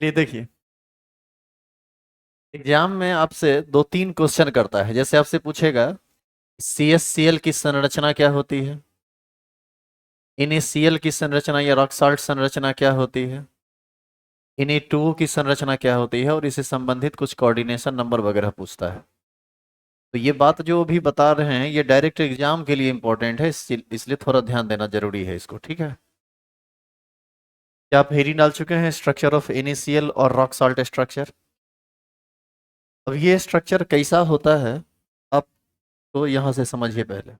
ये देखिए, एग्जाम में आपसे दो तीन क्वेश्चन करता है। जैसे आपसे पूछेगा CaCl की संरचना क्या होती है, NaCl की संरचना या रॉक साल्ट संरचना क्या होती है, Na2O की संरचना क्या होती है, और इससे संबंधित कुछ कोऑर्डिनेशन नंबर वगैरह पूछता है। तो ये बात जो अभी बता रहे हैं ये डायरेक्ट एग्जाम के लिए इंपॉर्टेंट है, इसलिए थोड़ा ध्यान देना जरूरी है इसको, ठीक है। क्या आप हेरी डाल चुके हैं स्ट्रक्चर ऑफ NaCl और रॉक साल्ट स्ट्रक्चर? अब ये स्ट्रक्चर कैसा होता है आप तो यहाँ से समझिए पहले।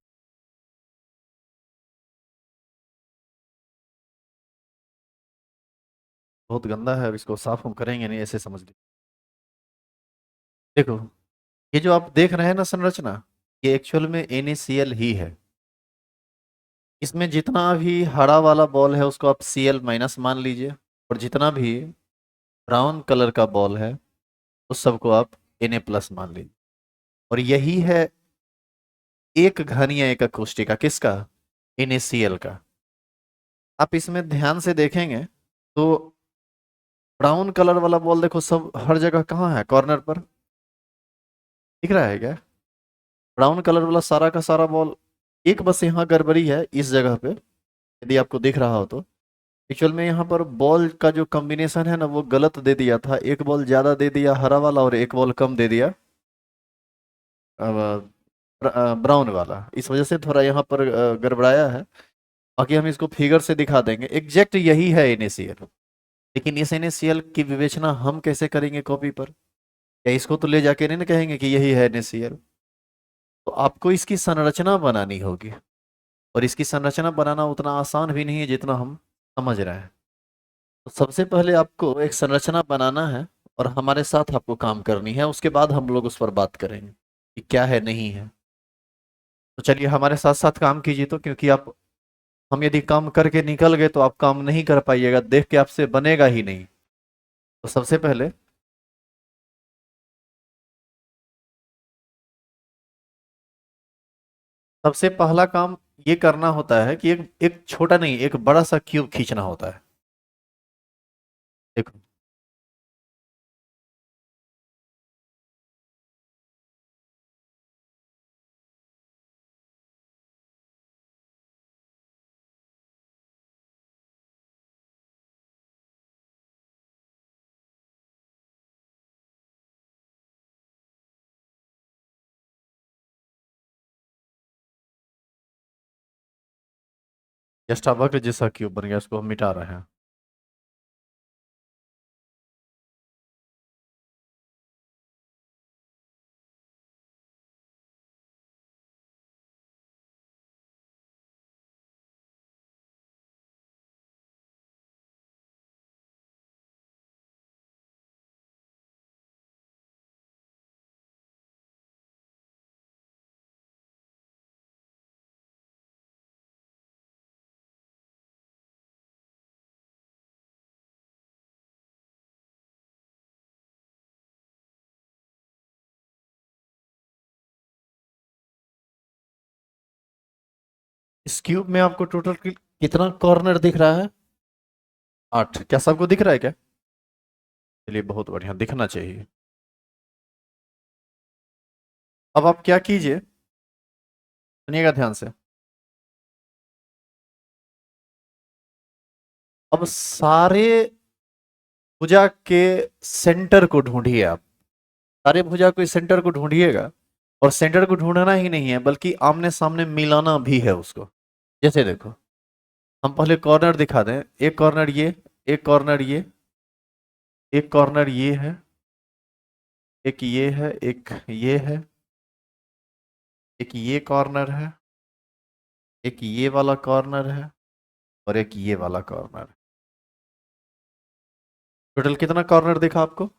बहुत गंदा है, अब इसको साफ हम करेंगे नहीं, ऐसे समझ लीजिए। देखो, ये जो आप देख रहे हैं ना संरचना, ये एक्चुअल में NaCl ही है। इसमें जितना भी हरा वाला बॉल है उसको आप Cl- मान लीजिए, और जितना भी ब्राउन कलर का बॉल है उस सबको आप Na+ मान लीजिए। और यही है एक घन या एक अकोष्ठी का, किसका? NaCl का। आप इसमें ध्यान से देखेंगे तो ब्राउन कलर वाला बॉल देखो सब हर जगह कहाँ है, कॉर्नर पर दिख रहा है क्या? ब्राउन कलर वाला सारा का सारा बॉल, एक बस यहाँ गड़बड़ी है इस जगह पे, यदि आपको दिख रहा हो तो। एक्चुअल में यहाँ पर बॉल का जो कॉम्बिनेशन है ना वो गलत दे दिया था, एक बॉल ज्यादा दे दिया हरा वाला और एक बॉल कम दे दिया ब्राउन वाला, इस वजह से थोड़ा यहाँ पर गड़बड़ाया है। बाकी हम इसको फिगर से दिखा देंगे, एग्जैक्ट यही है NaCl। लेकिन इस NaCl की विवेचना हम कैसे करेंगे कॉपी पर? या इसको तो ले जाके नहीं ना कहेंगे कि यही है NaCl। तो आपको इसकी संरचना बनानी होगी, और इसकी संरचना बनाना उतना आसान भी नहीं है जितना हम समझ रहे हैं। तो सबसे पहले आपको एक संरचना बनाना है और हमारे साथ आपको काम करनी है, उसके बाद हम लोग उस पर बात करेंगे कि क्या है नहीं है। तो चलिए हमारे साथ साथ काम कीजिए, तो क्योंकि आप, हम यदि काम करके निकल गए तो आप काम नहीं कर पाइएगा, देख के आपसे बनेगा ही नहीं। तो सबसे पहले, सबसे पहला काम ये करना होता है कि एक एक छोटा नहीं, एक बड़ा सा क्यूब खींचना होता है। देखो, जस्ट वक्र जैसा क्यूब बन गया, उसको हम मिटा रहे हैं। इस क्यूब में आपको टोटल कितना कॉर्नर दिख रहा है? 8। क्या सबको दिख रहा है क्या? चलिए बहुत बढ़िया, दिखना चाहिए। अब आप क्या कीजिए, सुनिएगा ध्यान से। अब सारे भुजा के सेंटर को ढूंढिए आप, सारे भुजा के सेंटर को ढूंढिएगा। और सेंटर को ढूंढना ही नहीं है बल्कि आमने सामने मिलाना भी है उसको। जैसे देखो, हम पहले कॉर्नर दिखा दें, एक कॉर्नर ये, एक कॉर्नर ये, एक कॉर्नर ये है, एक ये है, एक ये है, एक ये कॉर्नर है, एक ये वाला कॉर्नर है, और एक ये वाला कॉर्नर है। टोटल कितना कॉर्नर दिखा आपको?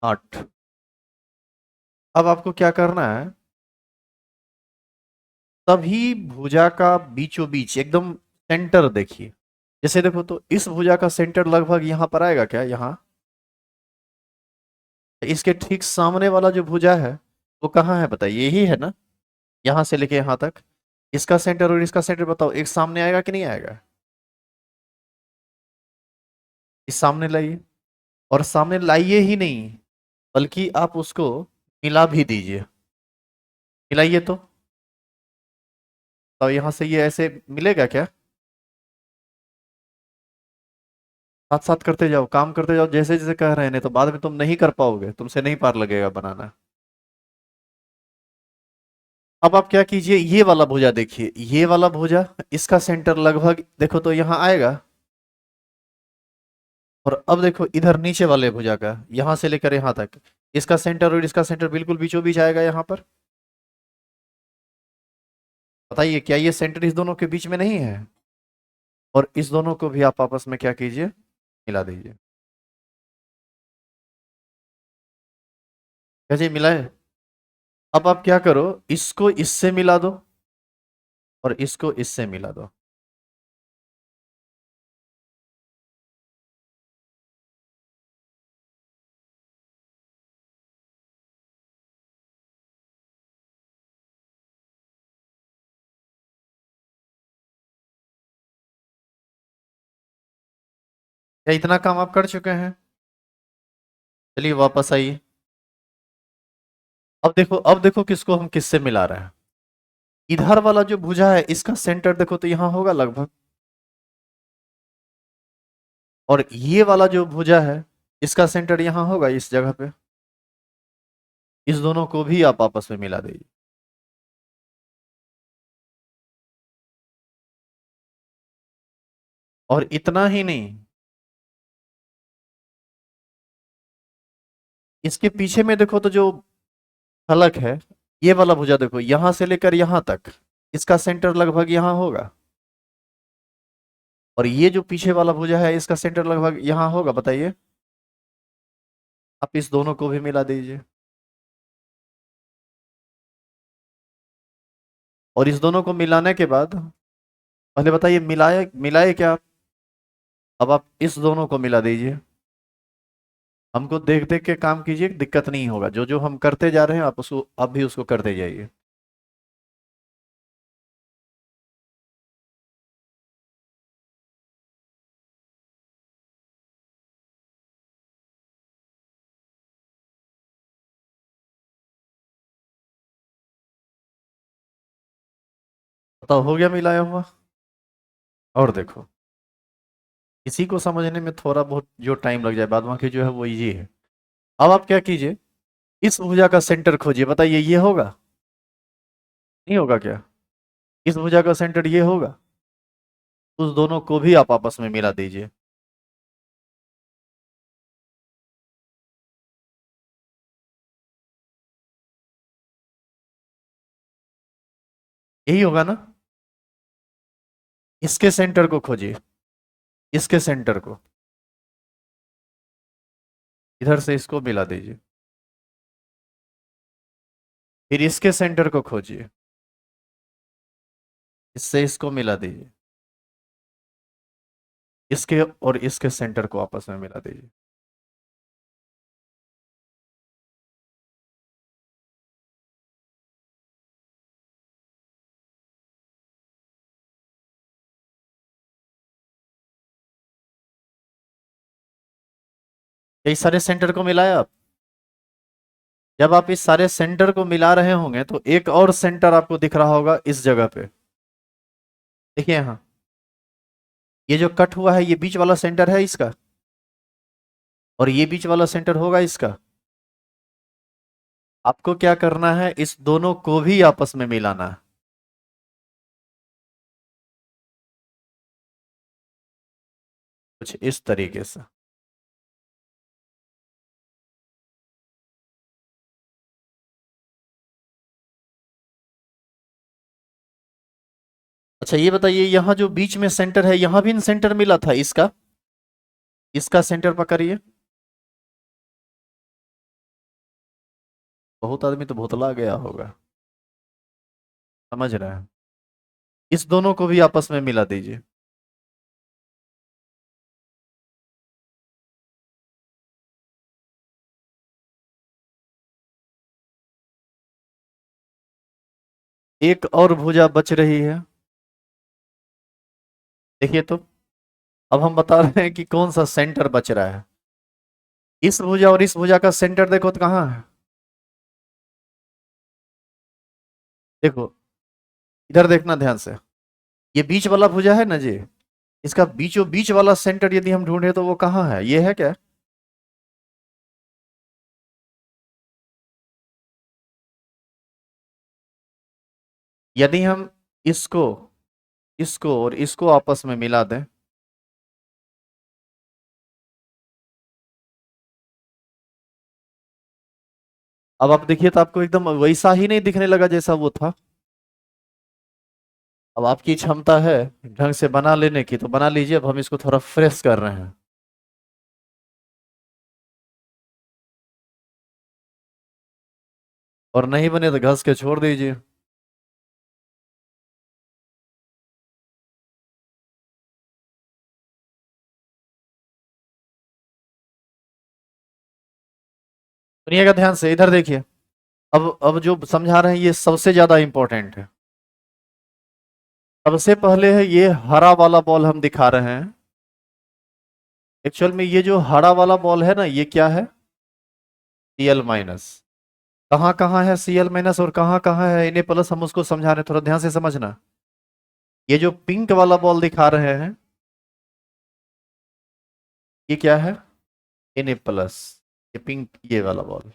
8। अब आपको क्या करना है, तभी भुजा का बीचों बीच एकदम सेंटर देखिए। जैसे देखो तो इस भुजा का सेंटर लगभग यहां पर आएगा क्या, यहाँ? इसके ठीक सामने वाला जो भुजा है वो कहाँ है बताइए, यही है ना? यहां से लेके यहां तक, इसका सेंटर और इसका सेंटर बताओ, एक सामने आएगा कि नहीं आएगा? इस सामने लाइए। और सामने लाइए ही नहीं, बल्कि आप उसको मिला भी दीजिए। मिलाइए तो यहां से ये ऐसे मिलेगा क्या? साथ साथ करते जाओ, काम करते जाओ जैसे जैसे कह रहे हैं, नहीं तो बाद में तुम नहीं कर पाओगे, तुमसे नहीं पार लगेगा बनाना। अब आप क्या कीजिए, ये वाला भुजा देखिए, ये वाला भुजा, इसका सेंटर लगभग देखो तो यहां आएगा। और अब देखो इधर नीचे वाले भुजा का, यहां से लेकर यहां तक, इसका सेंटर और इसका सेंटर बिल्कुल बीचों बीच आएगा यहां पर। बताइए क्या ये सेंटर इस दोनों के बीच में नहीं है? और इस दोनों को भी आप आपस में क्या कीजिए, मिला दीजिए। क्या जी मिलाए? अब आप क्या करो, इसको इससे मिला दो और इसको इससे मिला दो। क्या इतना काम आप कर चुके हैं? चलिए वापस आइए। अब देखो किसको हम किससे मिला रहे हैं। इधर वाला जो भुजा है इसका सेंटर देखो तो यहां होगा लगभग। और ये वाला जो भुजा है इसका सेंटर यहां होगा इस जगह पे। इस दोनों को भी आप आपस में मिला दीजिए। और इतना ही नहीं, इसके पीछे में देखो तो जो फलक है, ये वाला भुजा देखो यहां से लेकर यहां तक, इसका सेंटर लगभग यहां होगा। और ये जो पीछे वाला भुजा है इसका सेंटर लगभग यहां होगा, बताइए। आप इस दोनों को भी मिला दीजिए। और इस दोनों को मिलाने के बाद, पहले बताइए मिलाए मिलाए क्या आप? अब आप इस दोनों को मिला दीजिए। हमको देख देख के काम कीजिए, दिक्कत नहीं होगा, जो जो हम करते जा रहे हैं आप भी उसको करते जाइए। बताओ हो गया मिलाया हुआ? और देखो, इसी को समझने में थोड़ा बहुत जो टाइम लग जाए, बाद बाकी जो है वो इजी है। अब आप क्या कीजिए, इस भुजा का सेंटर खोजिए, बताइए ये होगा? नहीं होगा क्या? इस भुजा का सेंटर ये होगा? उस दोनों को भी आप आपस में मिला दीजिए। यही होगा ना? इसके सेंटर को खोजिए, इसके सेंटर को, इधर से इसको मिला दीजिए। फिर इसके सेंटर को खोजिए, इससे इसको मिला दीजिए। इसके और इसके सेंटर को आपस में मिला दीजिए। ये सारे सेंटर को मिलाया आप? जब आप इस सारे सेंटर को मिला रहे होंगे तो एक और सेंटर आपको दिख रहा होगा इस जगह पे। देखिए यहाँ, ये जो कट हुआ है ये बीच वाला सेंटर है इसका, और ये बीच वाला सेंटर होगा इसका। आपको क्या करना है, इस दोनों को भी आपस में मिलाना है, कुछ इस तरीके से। अच्छा ये बताइए, यहाँ जो बीच में सेंटर है यहाँ भी सेंटर मिला था इसका, इसका सेंटर पकड़िए। बहुत आदमी तो भुतला गया होगा, समझ रहे हैं। इस दोनों को भी आपस में मिला दीजिए। एक और भुजा बच रही है, देखिए तो। अब हम बता रहे हैं कि कौन सा सेंटर बच रहा है। इस भुजा और इस भुजा का सेंटर देखो तो कहाँ है? देखो, इधर देखना ध्यान से। ये बीच वाला भुजा है ना जी, इसका बीचों बीच वाला सेंटर यदि हम ढूंढे तो वो कहाँ है? ये है क्या? यदि हम इसको इसको और इसको आपस में मिला दें, अब आप देखिए तो आपको एकदम वैसा ही नहीं दिखने लगा जैसा वो था। अब आपकी क्षमता है ढंग से बना लेने की तो बना लीजिए, अब हम इसको थोड़ा फ्रेश कर रहे हैं। और नहीं बने तो घस के छोड़ दीजिए। सुनिएगा ध्यान से, इधर देखिए। अब जो समझा रहे हैं ये सबसे ज्यादा इंपॉर्टेंट है। सबसे पहले है ये हरा वाला बॉल हम दिखा रहे हैं। एक्चुअल में ये जो हरा वाला बॉल है ना, ये क्या है? Cl minus. कहाँ कहाँ है Cl माइनस और कहाँ कहाँ है Na प्लस, हम उसको समझा रहे हैं, थोड़ा ध्यान से समझना। ये जो पिंक वाला बॉल दिखा रहे हैं, ये क्या है? Na plus. ये पिंक, ये वाला बॉल।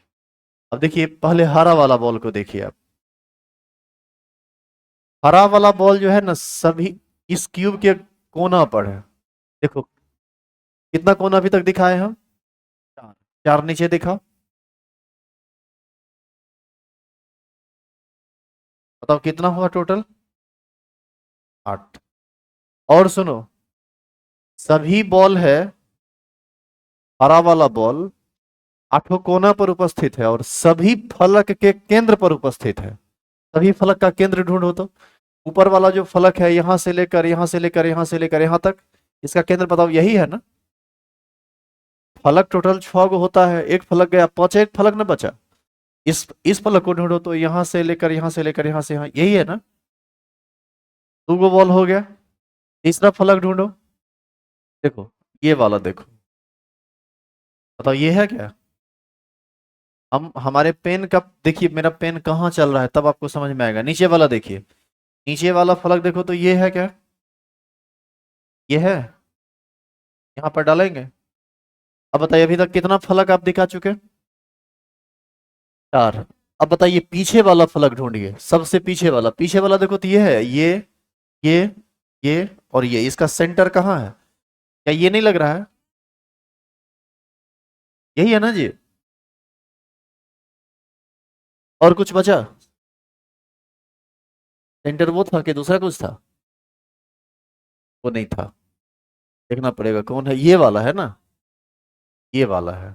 अब देखिए पहले हरा वाला बॉल को देखिए आप। हरा वाला बॉल जो है ना, सभी इस क्यूब के कोना पर है। देखो, कितना कोना अभी तक दिखाए हम? चार। चार नीचे दिखाओ। बताओ कितना हुआ टोटल? आठ। और सुनो, सभी बॉल है, हरा वाला बॉल आठों कोना पर उपस्थित है और सभी फलक के केंद्र पर उपस्थित है। सभी फलक का केंद्र ढूंढो तो। ऊपर वाला जो फलक है, यहां से लेकर यहां से लेकर यहां से लेकर यहां तक, इसका केंद्र बताओ, यही है ना? फलक टोटल 6 गो होता है, एक फलक गया, पांच, एक फलक ना बचा। इस फलक को ढूंढो तो यहां से लेकर यहां से लेकर यहां से यहां, यही है ना? 2 गो बॉल हो गया। तीसरा फलक ढूंढो। देखो, ये वाला देखो। बताओ ये है क्या? हम हमारे पेन का देखिए, मेरा पेन कहाँ चल रहा है तब आपको समझ में आएगा। नीचे वाला देखिए, नीचे वाला फलक देखो तो ये है क्या? ये है। यहाँ पर डालेंगे। अब बताइए अभी तक कितना फलक आप दिखा चुके? चार। अब बताइए पीछे वाला फलक ढूंढिए, सबसे पीछे वाला, पीछे वाला देखो तो ये है, ये ये और ये, इसका सेंटर कहाँ है? क्या ये नहीं लग रहा है? यही है ना जी? और कुछ बचा? सेंटर वो था कि दूसरा कुछ था? वो नहीं था। देखना पड़ेगा कौन है। ये वाला है ना? ये वाला है।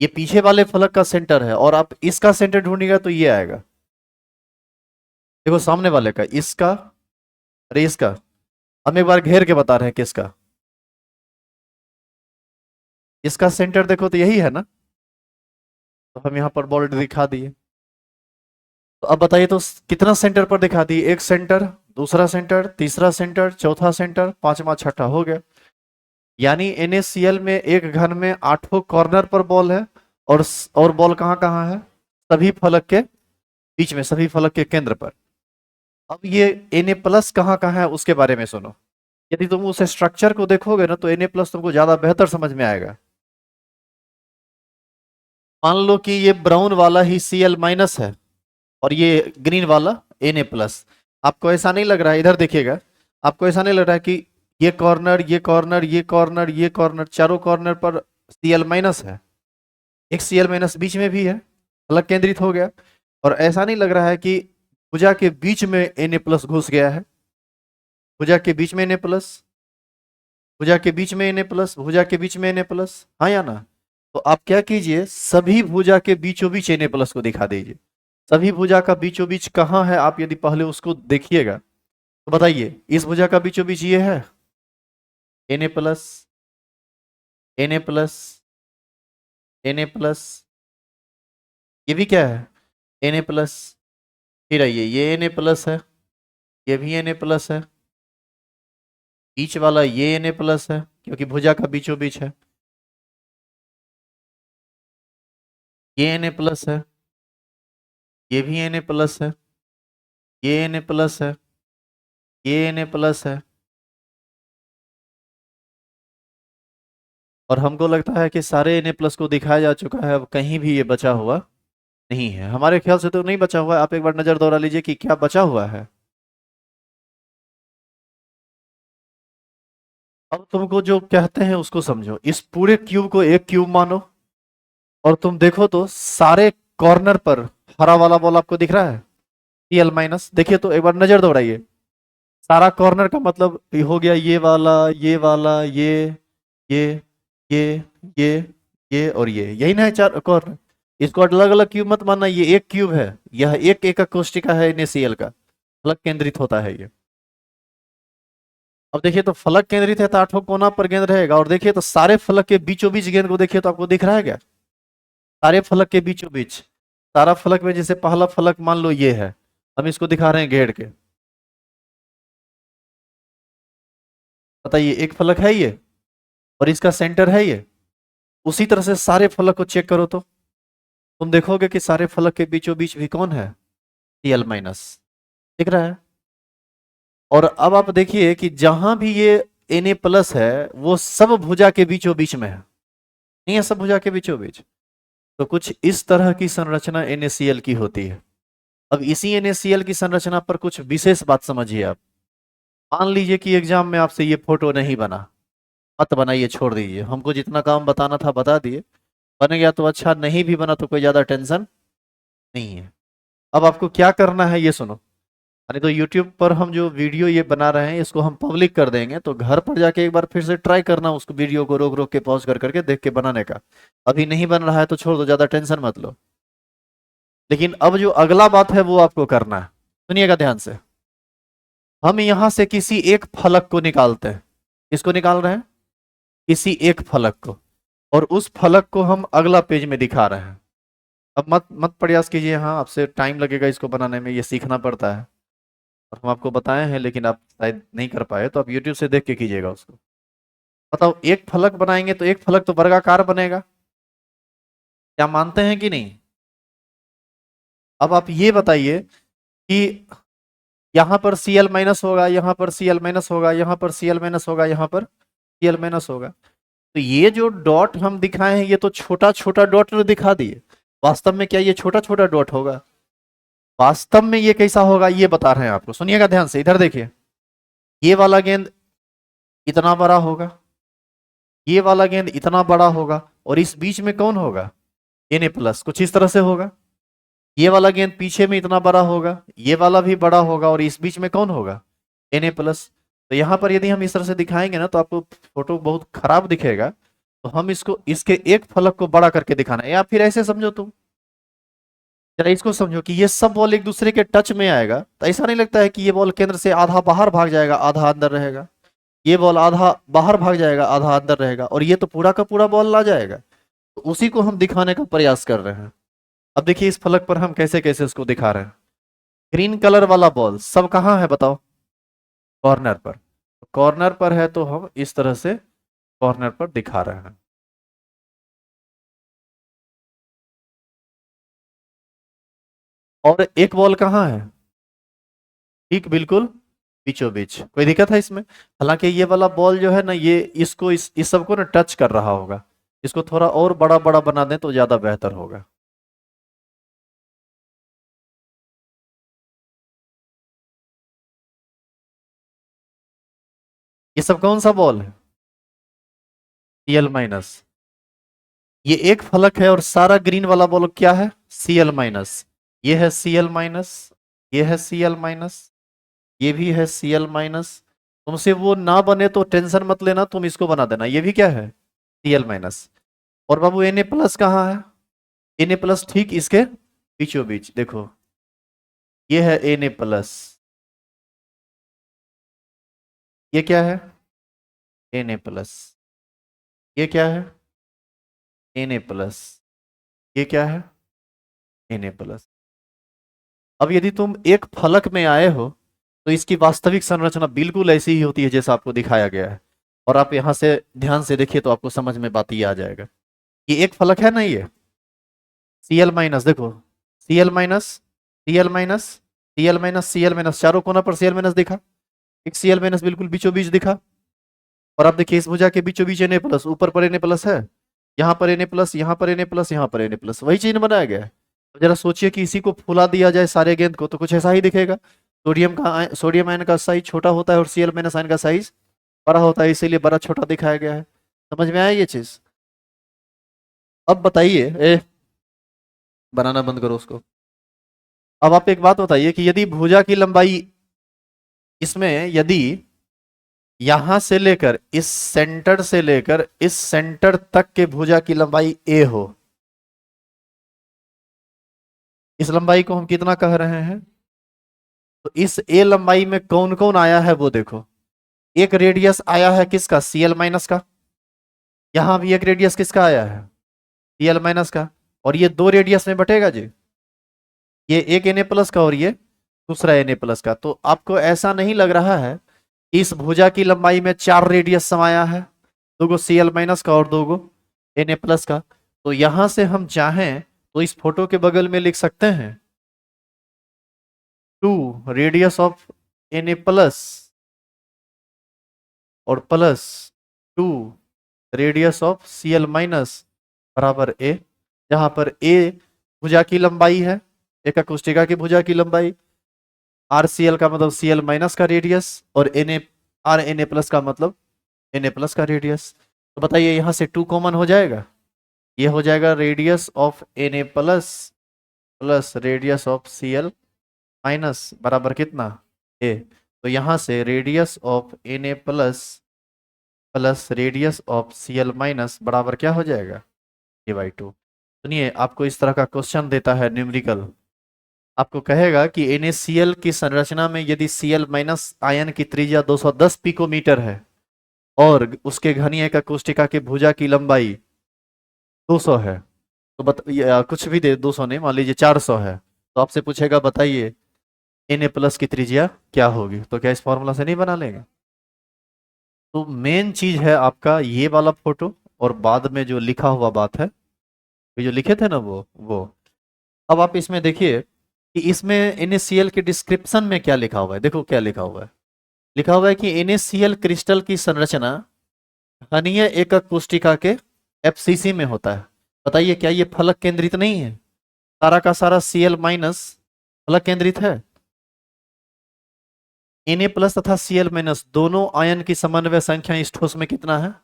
ये पीछे वाले फलक का सेंटर है और आप इसका सेंटर ढूंढिएगा तो ये आएगा। देखो सामने वाले का, इसका, अरे इसका। हम एक बार घेर के बता रहे हैं किसका। इसका सेंटर देखो तो यही है ना? तो हम यहाँ पर बॉर्डर दिखा दिए। तो अब बताइए तो कितना सेंटर पर दिखा दिए? एक सेंटर, दूसरा सेंटर, तीसरा सेंटर, चौथा सेंटर, पांचवा, छठा, हो गया। यानी NaCl में एक घन में आठों कॉर्नर पर बॉल है। और और बॉल कहाँ कहाँ है? सभी फलक के बीच में, सभी फलक के केंद्र पर। अब ये Na प्लस कहाँ कहाँ है उसके बारे में सुनो। यदि तुम उस स्ट्रक्चर को देखोगे ना तो Na प्लस तुमको ज्यादा बेहतर समझ में आएगा। मान लो कि ये ब्राउन वाला ही Cl माइनस है और ये ग्रीन वाला Na प्लस। आपको ऐसा नहीं लग रहा है? इधर देखिएगा। आपको ऐसा नहीं लग रहा है कि ये कॉर्नर, ये कॉर्नर, ये कॉर्नर, ये कॉर्नर, चारों कॉर्नर पर Cl माइनस है? एक Cl माइनस बीच में भी है, अलग केंद्रित हो गया। और ऐसा नहीं लग रहा है कि भुजा के बीच में Na प्लस घुस गया है? भुजा के बीच में Na प्लस, भुजा के बीच में Na प्लस, भुजा के बीच में Na प्लस, हाँ या ना? तो आप क्या कीजिए, सभी भुजा के बीचों बीच Na प्लस को दिखा दीजिए। सभी भुजा का बीचों बीच कहाँ है, आप यदि पहले उसको देखिएगा तो बताइए। इस भुजा का बीचों बीच ये है Na plus, Na plus, Na plus, ये भी क्या है? Na plus. फिर आइए, ये Na प्लस है, ये भी Na प्लस है, बीच वाला ये Na प्लस है क्योंकि भुजा का बीचों बीच है। ये Na प्लस है, ये भी Na प्लस है, ये Na प्लस है, ये Na प्लस है। और हमको लगता है कि सारे Na प्लस को दिखाया जा चुका है, अब कहीं भी ये बचा हुआ नहीं है। हमारे ख्याल से तो नहीं बचा हुआ है। आप एक बार नजर दौड़ा लीजिए कि क्या बचा हुआ है। अब तुमको जो कहते हैं उसको समझो। इस पूरे क्यूब को एक क्यूब मानो और तुम देखो तो सारे कॉर्नर पर हरा वाला बॉल आपको दिख रहा है, Cl माइनस। देखिए तो एक बार नजर दौड़ाइए। सारा कॉर्नर का मतलब ये हो गया, ये वाला, ये वाला, ये ये ये ये और यही ना है चार कॉर्नर। इसको अलग अलग क्यूब मत मानना, ये एक क्यूब है। यह एक एक कोष्टिका है NaCl का, अलग केंद्रित होता है ये। अब देखिए तो फलक केंद्रित है तो आठों कोना पर गेंद रहेगा। और देखिए तो सारे फलक के बीचों बीच गेंद को देखिए तो आपको दिख रहा है क्या? सारे फलक के बीचों बीच, सारा फलक में जैसे पहला फलक मान लो ये है, हम इसको दिखा रहे हैं घेर के। बताइए, एक फलक है ये और इसका सेंटर है ये। उसी तरह से सारे फलक को चेक करो तो तुम देखोगे कि सारे फलक के बीचों बीच भी कौन है? Cl minus. दिख रहा है। और अब आप देखिए कि जहां भी ये Na प्लस है वो सब भुजा के बीचों बीच में है, नहीं है? सब भुजा के बीचों बीच। तो कुछ इस तरह की संरचना NaCl की होती है। अब इसी NaCl की संरचना पर कुछ विशेष बात समझिए आप। मान लीजिए कि एग्जाम में आपसे ये फोटो नहीं बना, मत बनाइए, छोड़ दीजिए। हमको जितना काम बताना था बता दिए, बन गया तो अच्छा, नहीं भी बना तो कोई ज्यादा टेंशन नहीं है। अब आपको क्या करना है ये सुनो। अरे तो YouTube पर हम जो वीडियो ये बना रहे हैं इसको हम पब्लिक कर देंगे, तो घर पर जाके एक बार फिर से ट्राई करना, उसको वीडियो को रोक रोक के पॉज कर करके देख के बनाने का। अभी नहीं बन रहा है तो छोड़ दो, ज्यादा टेंशन मत लो। लेकिन अब जो अगला बात है वो आपको करना है, सुनिएगा ध्यान से। हम यहां से किसी एक फलक को निकालते हैं। किसको निकाल रहे हैं? किसी एक फलक को। और उस फलक को हम अगला पेज में दिखा रहे हैं। अब मत मत प्रयास कीजिए, हाँ आपसे टाइम लगेगा इसको बनाने में, ये सीखना पड़ता है। और हम आपको बताए हैं लेकिन आप शायद नहीं कर पाए, तो आप YouTube से देख के कीजिएगा उसको। बताओ, एक फलक बनाएंगे तो एक फलक तो वर्गाकार बनेगा, क्या मानते हैं कि नहीं? अब आप ये बताइए कि यहां पर Cl माइनस होगा, यहां पर Cl माइनस होगा, यहां पर Cl माइनस होगा, यहां पर Cl माइनस होगा। तो ये जो डॉट हम दिखाए हैं ये तो छोटा छोटा डॉट दिखा दिए। वास्तव में क्या ये छोटा छोटा डॉट होगा? वास्तव में ये कैसा होगा ये बता रहे हैं आपको, सुनिएगा ध्यान से। इधर देखिए, ये वाला गेंद इतना बड़ा होगा, ये वाला गेंद इतना बड़ा होगा, और इस बीच में कौन होगा? Na plus. कुछ इस तरह से होगा। ये वाला गेंद पीछे में इतना बड़ा होगा, ये वाला भी बड़ा होगा, और इस बीच में कौन होगा? Na plus. तो यहां पर यदि हम इस तरह से दिखाएंगे ना तो आपको फोटो बहुत खराब दिखेगा। तो हम इसको, इसके एक फलक को बड़ा करके दिखाना है। या फिर ऐसे समझो तुम, जरा इसको समझो कि ये सब बॉल एक दूसरे के टच में आएगा तो ऐसा नहीं लगता है कि ये बॉल केंद्र से आधा बाहर भाग जाएगा आधा अंदर रहेगा? ये बॉल आधा बाहर भाग जाएगा आधा अंदर रहेगा, और ये तो पूरा का पूरा बॉल ला जाएगा। तो उसी को हम दिखाने का प्रयास कर रहे हैं। अब देखिए इस फलक पर हम कैसे कैसे उसको दिखा रहे हैं। ग्रीन कलर वाला बॉल सब कहाँ है बताओ? कॉर्नर पर। कॉर्नर पर है तो हम इस तरह से कॉर्नर पर दिखा रहे हैं। और एक बॉल कहाँ है? ठीक बिल्कुल बीचों बीच। कोई दिक्कत है इसमें? हालांकि ये वाला बॉल जो है ना, ये इसको इस सबको ना टच कर रहा होगा। इसको थोड़ा और बड़ा बड़ा बना दें तो ज्यादा बेहतर होगा। ये सब कौन सा बॉल है? Cl minus. ये एक फलक है और सारा ग्रीन वाला बॉल क्या है? Cl minus. ये है Cl माइनस, ये है Cl माइनस, ये भी है Cl माइनस। तुमसे वो ना बने तो टेंशन मत लेना, तुम इसको बना देना। ये भी क्या है? Cl minus. और बाबू Na प्लस कहाँ है? Na प्लस ठीक इसके बीचों बीच देखो, ये है Na प्लस। ये क्या है? Na plus. ये क्या है? Na plus. ये क्या है? Na plus. अब यदि तुम एक फलक में आए हो तो इसकी वास्तविक संरचना बिल्कुल ऐसी ही होती है जैसा आपको दिखाया गया है। और आप यहां से ध्यान से देखिए तो आपको समझ में बात ये आ जाएगा। ये एक फलक है ना, ये सीएल माइनस, देखो CL minus, CL minus, CL minus, CL minus, चारों कोना पर सीएल माइनस दिखा, एक सीएल माइनस बिल्कुल बीचों बीच दिखा। और आप देखिए इस भुजा के बीचों बीच Na प्लस, ऊपर पर Na प्लस है, यहाँ पर Na प्लस, यहाँ पर Na प्लस, यहाँ पर Na प्लस, वही चिन्ह बनाया गया है। अब जरा सोचिए कि इसी को फुला दिया जाए सारे गेंद को तो कुछ ऐसा ही दिखेगा। सोडियम आयन का साइज छोटा होता है और सीएल माइनस आयन का साइज बड़ा होता है, इसीलिए बड़ा छोटा दिखाया गया है। समझ में आया ये चीज? अब बताइए, बनाना बंद करो उसको। अब आप एक बात बताइए कि यदि भुजा की लंबाई, इसमें यदि यहां से लेकर इस सेंटर से लेकर इस सेंटर तक के भुजा की लंबाई ए हो, इस लंबाई को हम कितना कह रहे हैं? तो इस ए लंबाई में कौन कौन आया है वो देखो। एक रेडियस आया है किसका? सीएल माइनस का। यहां भी एक रेडियस किसका आया है? सीएल माइनस का। और ये दो रेडियस में बटेगा जी, ये एक Na प्लस का और ये दूसरा Na प्लस का। तो आपको ऐसा नहीं लग रहा है कि इस भुजा की लंबाई में चार रेडियस समाया है, दो गो Cl माइनस का और दो गो Na प्लस का? तो यहां से हम चाहें तो इस फोटो के बगल में लिख सकते हैं 2 रेडियस ऑफ Na प्लस और plus 2 radius of Cl minus बराबर A, जहां पर A भुजा की लंबाई है, एक अकुष्टिका की भुजा की लंबाई, आर सी एल का मतलब Cl माइनस का रेडियस, और Na प्लस का मतलब Na प्लस का रेडियस। तो बताइए यहां से 2 कॉमन हो जाएगा, ये हो जाएगा radius of Na plus plus radius of Cl minus बराबर कितना? A। तो यहां से radius of Na plus plus radius of Cl minus बराबर क्या हो जाएगा? A/2। सुनिए, आपको इस तरह का क्वेश्चन देता है न्यूमेरिकल, आपको कहेगा कि NaCl की संरचना में यदि Cl माइनस आयन की त्रिज्या 210 पिकोमीटर है और उसके घनीय का कोष्टिका की भुजा की लंबाई 200 है, तो कुछ भी दे, 200 नहीं, मान लीजिए 400 है, तो आपसे पूछेगा बताइए Na प्लस की त्रिज्या क्या होगी? तो क्या इस फॉर्मूला से नहीं बना लेंगे? तो मेन चीज है आपका ये वाला फोटो, और बाद में जो लिखा हुआ बात है, ये जो लिखे थे ना वो। अब आप इसमें देखिए कि इसमें NaCl के डिस्क्रिप्शन में क्या लिखा हुआ है, देखो क्या लिखा हुआ है। लिखा हुआ है कि NaCl क्रिस्टल की संरचना घनीय एकक पुष्टिका के FCC में होता है। बताइए क्या ये फलक केंद्रित नहीं है? सारा का सारा Cl माइनस फलक केंद्रित है। Na प्लस तथा Cl माइनस दोनों आयन की समन्वय संख्या इस ठोस में कितना है?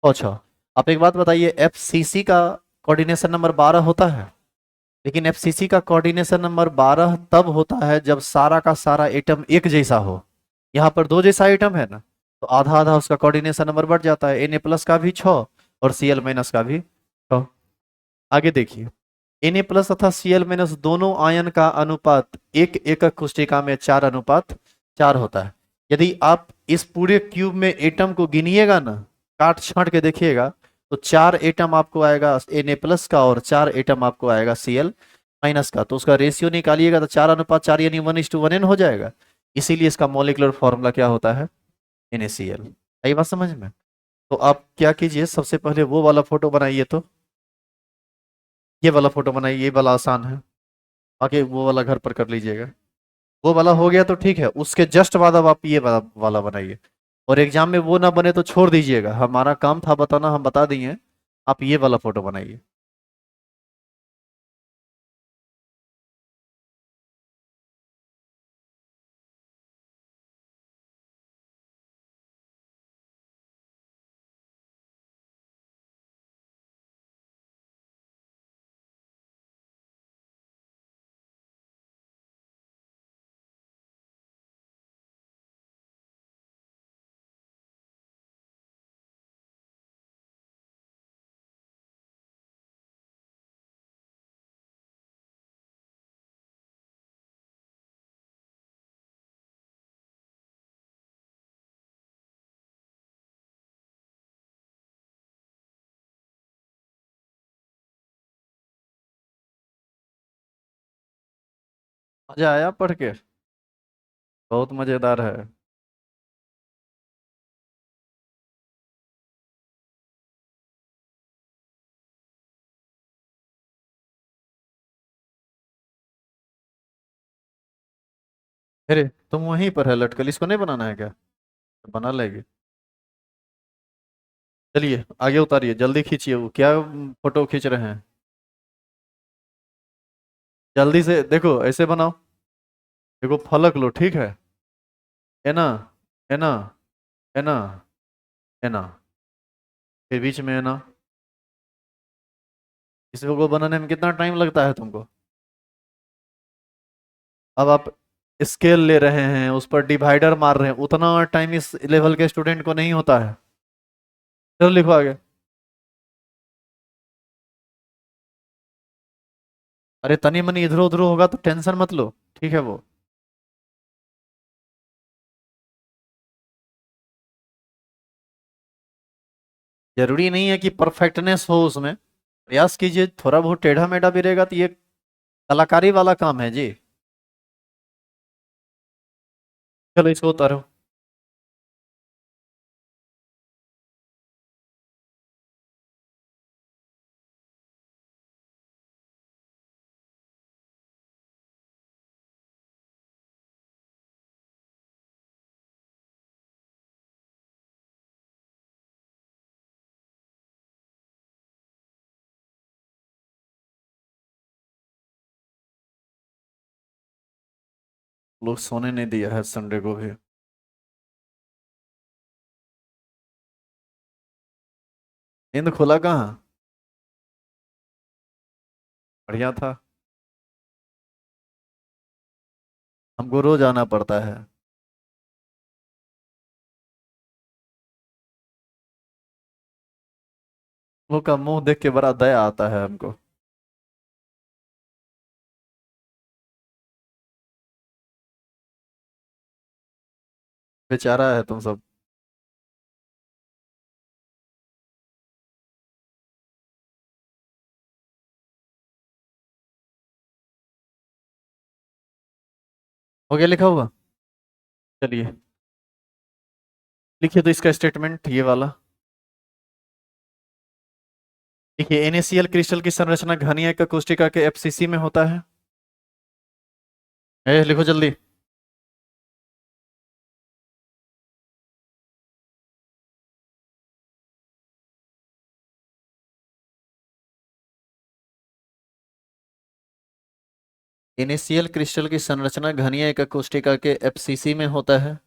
6। आप एक बात बताइए, FCC का कोऑर्डिनेशन नंबर 12 होता है, लेकिन FCC का कोऑर्डिनेशन नंबर 12 तब होता है जब सारा का सारा एटम एक जैसा हो। यहाँ पर दो जैसा एटम है ना, तो आधा आधा उसका कोऑर्डिनेशन नंबर बढ़ जाता है, Na प्लस का भी 6 और Cl माइनस का भी 6। आगे देखिए, Na प्लस तथा Cl माइनस दोनों आयन का अनुपात एक एकक कोष्टिका में 4:4 होता है। यदि आप इस पूरे क्यूब में एटम को गिनिएगा ना, काट छांट के देखिएगा, तो 4 एटम आपको आएगा Na प्लस का और 4 एटम आपको आएगा Cl माइनस का। तो उसका रेशियो निकालिएगा तो 4:4 यानी 1:1n हो जाएगा। इसीलिए इसका मॉलिक्यूलर फॉर्मूला क्या होता है? NaCl। आई बात समझ में? तो आप क्या कीजिए, सबसे पहले वो वाला फोटो बनाइए, तो ये वाला फोटो बनाइए, ये वाला आसान है, आगे वो वाला घर पर कर लीजिएगा। वो वाला हो गया तो ठीक है, उसके जस्ट बाद अब आप ये वाला बनाइए। और एग्जाम में वो ना बने तो छोड़ दीजिएगा, हमारा काम था बताना, हम बता दिए। आप ये वाला फोटो बनाइए। मजा आया पढ़ के? बहुत मजेदार है। अरे तुम वहीं पर है लटकल, इसको नहीं बनाना है क्या? बना लेंगे। चलिए आगे उतारिए, जल्दी खींचिए, वो क्या फोटो खींच रहे हैं? जल्दी से देखो, ऐसे बनाओ। देखो फलक लो, ठीक है ना? है ना? है ना? है ना? फिर बीच में है ना? इसको बनाने में कितना टाइम लगता है तुमको? अब आप स्केल ले रहे हैं, उस पर डिवाइडर मार रहे हैं, उतना टाइम इस लेवल के स्टूडेंट को नहीं होता है। चलो लिखो आगे। अरे तनी मनी इधर उधर होगा तो टेंशन मत लो, ठीक है वो। जरूरी नहीं है कि परफेक्टनेस हो उसमें। प्रयास कीजिए, थोड़ा बहुत टेढ़ा मेढ़ा भी रहेगा तो ये कलाकारी वाला काम है जी। चलो इसको उतारो। लोग सोने नहीं दिया है संडे को भी। नींद खुला कहाँ? बढ़िया था। हमको रोज आना पड़ता है। वो का मुंह देख के बड़ा दया आता है हमको। बेचारा है तुम सब। हो गया लिखा हुआ? चलिए लिखिए तो इसका स्टेटमेंट ये वाला। देखिए NaCl क्रिस्टल की संरचना घनीय का कोष्टिका के एफसीसी में होता है। लिखो जल्दी। NaCl क्रिस्टल की संरचना घनीय का कोष्टिका के एफसीसी में होता है।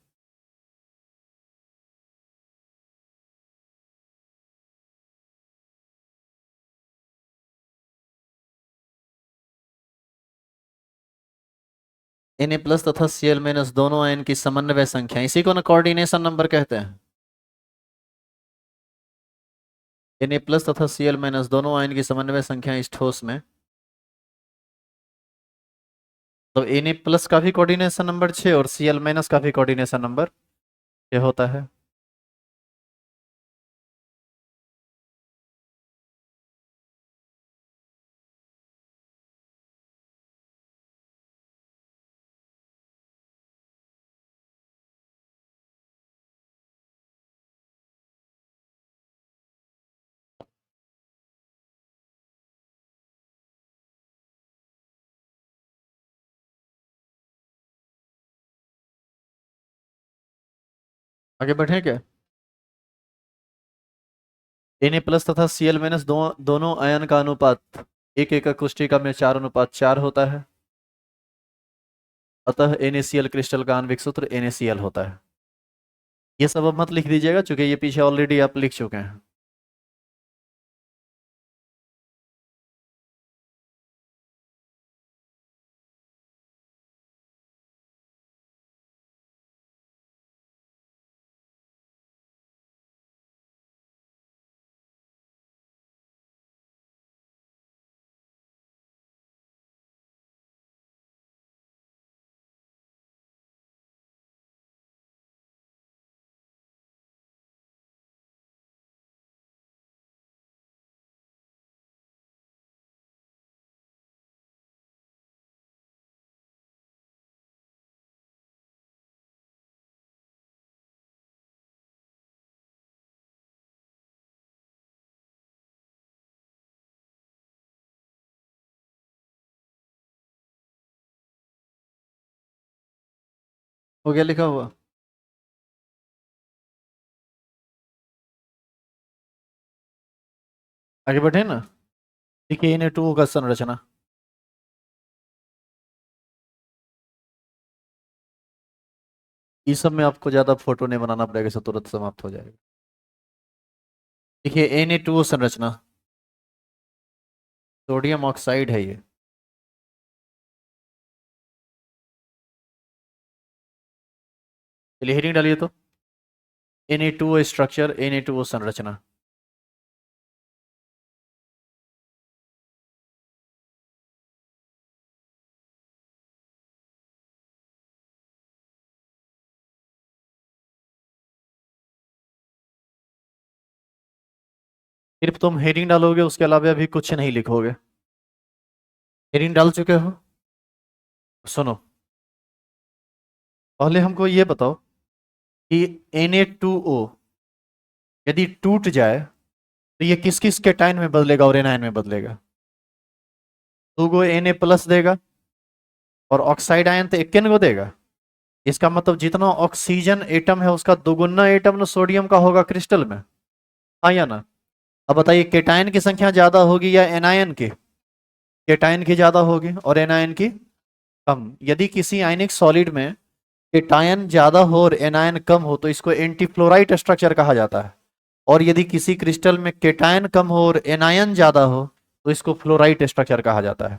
Na प्लस तथा Cl माइनस दोनों आयन की समन्वय संख्या, इसी को ना कोऑर्डिनेशन नंबर कहते हैं। Na प्लस तथा Cl माइनस दोनों आयन की समन्वय संख्या इस ठोस में, तो Na प्लस का भी कोऑर्डिनेशन नंबर 6 और Cl माइनस का भी कोऑर्डिनेशन नंबर 6 होता है। आगे बढ़े क्या? Na प्लस तथा Cl माइनस दोनों आयन का अनुपात एक एकक कोष्टिका में 4:4 होता है। अतः NaCl क्रिस्टल का आणविक सूत्र NaCl होता है। ये सब अब मत लिख दीजिएगा, क्योंकि ये पीछे ऑलरेडी आप लिख चुके हैं। हो गया लिखा हुआ? आगे बढ़े ना। देखिए Na2O का संरचना। इस सब में आपको ज्यादा फोटो नहीं बनाना पड़ेगा, इसे तुरंत समाप्त हो जाएगा। देखिए Na2O संरचना, सोडियम ऑक्साइड है ये। चलिए हेडिंग डालिए तो, Na2O स्ट्रक्चर, Na2O संरचना। सिर्फ तुम हेडिंग डालोगे, उसके अलावा अभी कुछ नहीं लिखोगे। हेडिंग डाल चुके हो? सुनो, पहले हमको ये बताओ कि Na2O यदि टूट जाए तो ये किस किस केटाइन में बदलेगा और एनायन में बदलेगा? 2 Na प्लस देगा, और ऑक्साइड आयन तो इक्कीन गो देगा। इसका मतलब जितना ऑक्सीजन एटम है उसका दोगुना एटम ना सोडियम का होगा क्रिस्टल में। हाँ या ना? अब बताइए, केटाइन की संख्या ज्यादा होगी या एनायन की? केटाइन की ज्यादा होगी और एनायन की कम। यदि किसी आयनिक सॉलिड में केटायन ज्यादा हो और एनायन कम हो तो इसको एंटीफ्लोराइड स्ट्रक्चर कहा जाता है। और यदि किसी क्रिस्टल में केटायन कम हो और एनायन ज्यादा हो तो इसको फ्लोराइड स्ट्रक्चर कहा जाता है।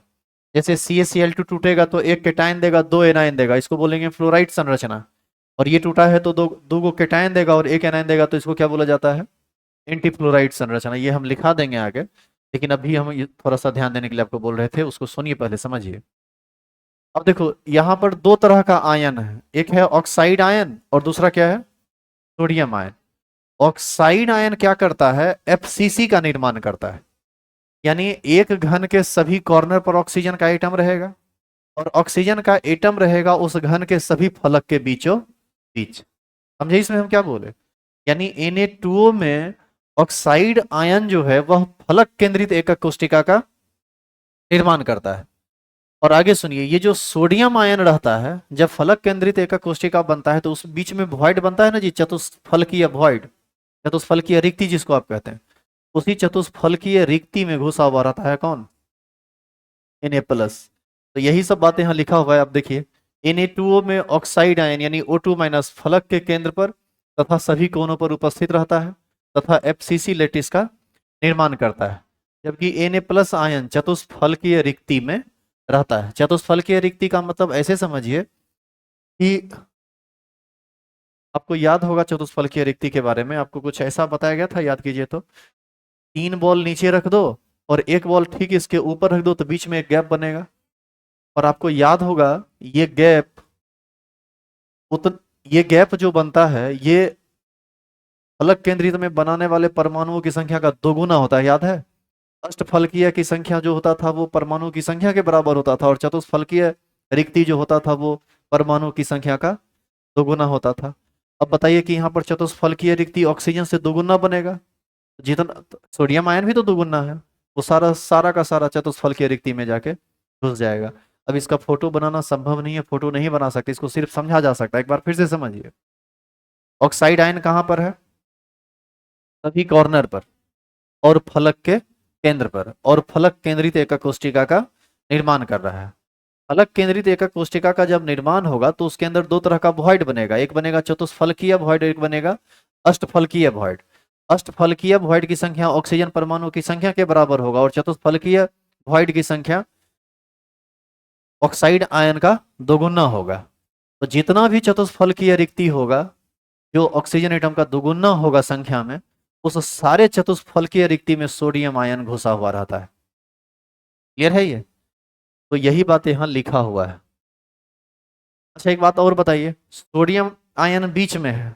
जैसे CaCl2 टूटेगा तो एक केटायन देगा, दो एनायन देगा, इसको बोलेंगे फ्लोराइड संरचना। और ये टूटा है तो दो दो गो केटायन देगा और एक एनायन देगा, तो इसको क्या बोला जाता है? एंटीफ्लोराइड संरचना। ये हम लिखा देंगे आगे, लेकिन अभी हम ये थोड़ा सा ध्यान देने के लिए आपको बोल रहे थे, उसको सुनिए पहले समझिए। अब देखो यहाँ पर दो तरह का आयन है, एक है ऑक्साइड आयन और दूसरा क्या है? Sodium ion. ऑक्साइड आयन क्या करता है? FCC का निर्माण करता है। यानी एक घन के सभी कॉर्नर पर ऑक्सीजन का एटम रहेगा, और ऑक्सीजन का एटम रहेगा उस घन के सभी फलक के बीचों बीच। समझे इसमें हम क्या बोले? यानी Na2O में ऑक्साइड आयन जो है वह फलक केंद्रित एकक कोशिका का निर्माण करता है। और आगे सुनिए, ये जो सोडियम आयन रहता है, जब फलक केंद्रित एकक कोशिका बनता है तो उस बीच में वॉइड बनता है ना जी, चतुष्फलकीय वॉइड, चतुष्फलकीय रिक्ति जिसको आप कहते हैं। उसी चतुष्फलकीय रिक्ति में घुसा हुआ रहता है कौन? Na plus. तो यही सब बातें यहाँ लिखा हुआ है, आप देखिए। Na2O में ऑक्साइड आयन यानी O2 माइनस फलक के केंद्र पर तथा सभी कोनों पर उपस्थित रहता है तथा FCC लेटिस का निर्माण करता है। जबकि Na प्लस आयन चतुष्फलकीय रिक्ति में रहता है। चतुष्फलकीय रिक्ति का मतलब ऐसे समझिए कि आपको याद होगा चतुष्फलकीय रिक्ति के बारे में, आपको कुछ ऐसा बताया गया था, याद कीजिए तो। 3 बॉल नीचे रख दो और एक बॉल ठीक इसके ऊपर रख दो तो बीच में एक गैप बनेगा। और आपको याद होगा ये गैप उत ये गैप जो बनता है ये फलक केंद्रित में बनाने वाले परमाणुओं की संख्या का दोगुना होता है, याद है? अष्टफलकीय की संख्या जो होता था वो परमाणु की संख्या के बराबर होता था, और चतुष्फलकीय रिक्ति जो होता था वो परमाणु की संख्या का दोगुना होता था। अब बताइए कि यहाँ पर चतुष्फलकीय रिक्ति ऑक्सीजन से दोगुना बनेगा, जितना सोडियम आयन भी तो दोगुना है, वो सारा सारा का सारा चतुष्फलकीय रिक्ति में जाके घुस जाएगा। अब इसका फोटो बनाना संभव नहीं है, फोटो नहीं बना सकते, इसको सिर्फ समझा जा सकता है। एक बार फिर से समझिए, ऑक्साइड आयन कहाँ पर है? सभी कॉर्नर पर और फलक के केंद्र पर, और फलक केंद्रित एकक कोशिका का निर्माण कर रहा है। फलक केंद्रित एकक कोशिका का जब निर्माण होगा तो उसके अंदर दो तरह का वॉइड बनेगा, एक बनेगा चतुष्फलकीय वॉइड, एक बनेगा अष्टफलकीय वॉइड। अष्टफलकीय वॉइड की संख्या ऑक्सीजन परमाणु की संख्या के बराबर होगा, और चतुष्फलकीय वॉइड की संख्या ऑक्साइड आयन का दोगुना होगा। तो जितना भी चतुष्फलकीय रिक्ति होगा जो ऑक्सीजन एटम का दोगुना होगा संख्या में, उस सारे चतुष्फलकीय रिक्ति में सोडियम आयन घुसा हुआ रहता है। क्लियर है ये? तो यही बात यहाँ लिखा हुआ है। अच्छा एक बात और बताइए, सोडियम आयन बीच में है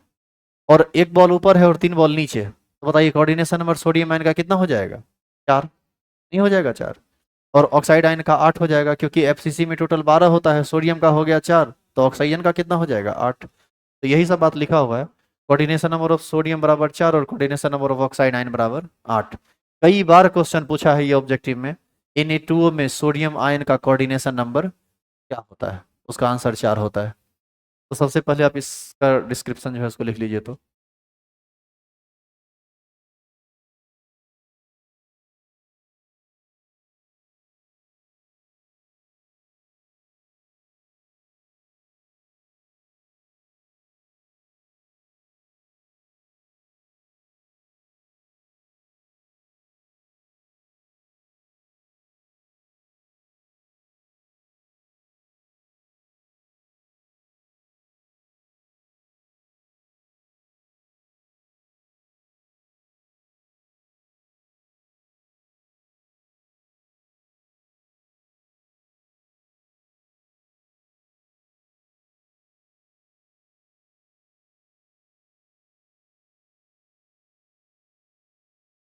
और एक बॉल ऊपर है और 3 बॉल नीचे, तो बताइए कोऑर्डिनेशन नंबर सोडियम आयन का कितना हो जाएगा? 4? नहीं हो जाएगा 4? और ऑक्साइड आयन का 8 हो जाएगा, क्योंकि FCC में टोटल 12 होता है, सोडियम का हो गया 4, तो ऑक्सीजन का कितना हो जाएगा? 8। तो यही सब बात लिखा हुआ है, कोऑर्डिनेशन नंबर ऑफ सोडियम बराबर 4 और coordination number of oxide ion बराबर 8। कई बार क्वेश्चन पूछा है ये ऑब्जेक्टिव में, Na2O में सोडियम आयन का कोऑर्डिनेशन नंबर क्या होता है? उसका आंसर 4 होता है। तो सबसे पहले आप इसका डिस्क्रिप्शन जो है उसको लिख लीजिए तो।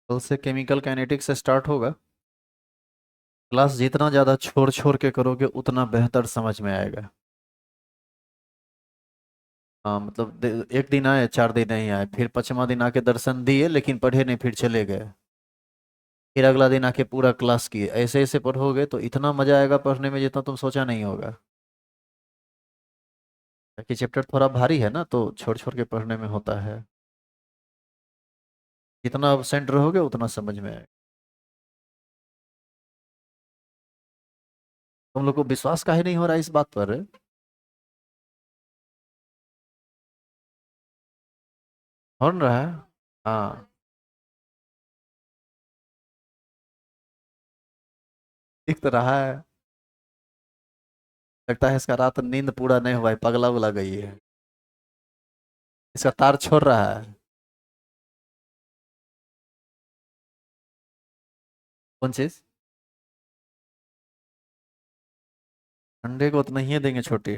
कल से केमिकल काइनेटिक्स से स्टार्ट होगा। क्लास जितना ज़्यादा छोड़ छोड़ के करोगे उतना बेहतर समझ में आएगा। हाँ मतलब एक दिन आए 4 दिन नहीं आए, फिर 5वां दिन आके दर्शन दिए लेकिन पढ़े नहीं, फिर चले गए। फिर अगला दिन आके पूरा क्लास किए, ऐसे ऐसे पढ़ोगे तो इतना मजा आएगा पढ़ने में जितना तुम सोचा नहीं होगा। ताकि चैप्टर थोड़ा भारी है ना, तो छोड़ छोड़ के पढ़ने में होता है। जितना अब्सेंट रहोगे उतना समझ में आएगा। तुम लोग को विश्वास काहे नहीं हो रहा है इस बात पर? हो रहा है। हाँ, दिख तो रहा है। लगता है इसका रात नींद पूरा नहीं हुआ है, पगला उगला गई है। इसका तार छोड़ रहा है। कौन चीज? अंडे को तो नहीं देंगे छोटी।